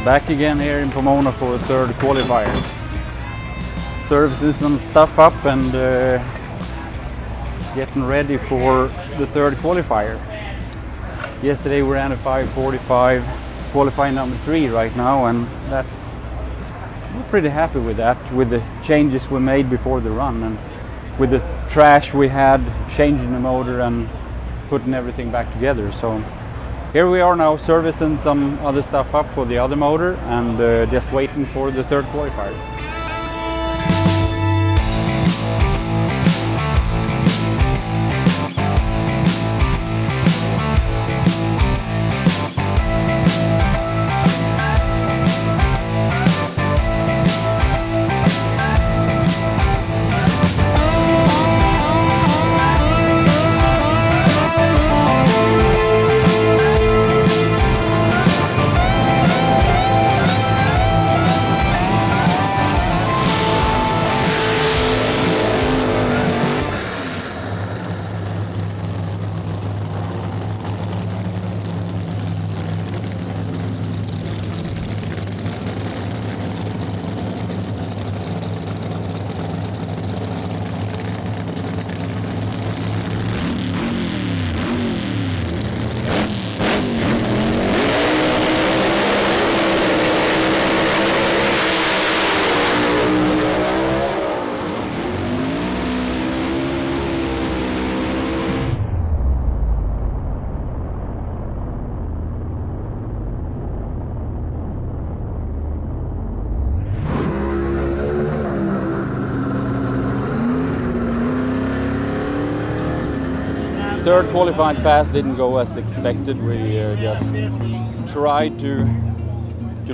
Back again here in Pomona for a third qualifier. Servicing some stuff up and getting ready for the third qualifier. Yesterday we ran a 5:45, qualifying number 3 right now, and we're pretty happy with that, with the changes we made before the run and with the trash we had, changing the motor and putting everything back together. So here we are now, servicing some other stuff up for the other motor and just waiting for the third qualifier. Third qualifying pass didn't go as expected. We just tried to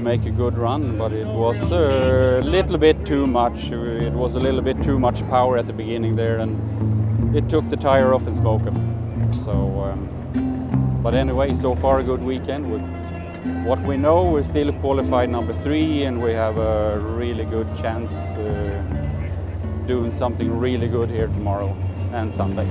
make a good run, but it was a little bit too much. It was a little bit too much power at the beginning there, and it took the tire off and smoked them. So, but anyway, so far a good weekend. What we know, we're still qualified number 3, and we have a really good chance doing something really good here tomorrow and Sunday.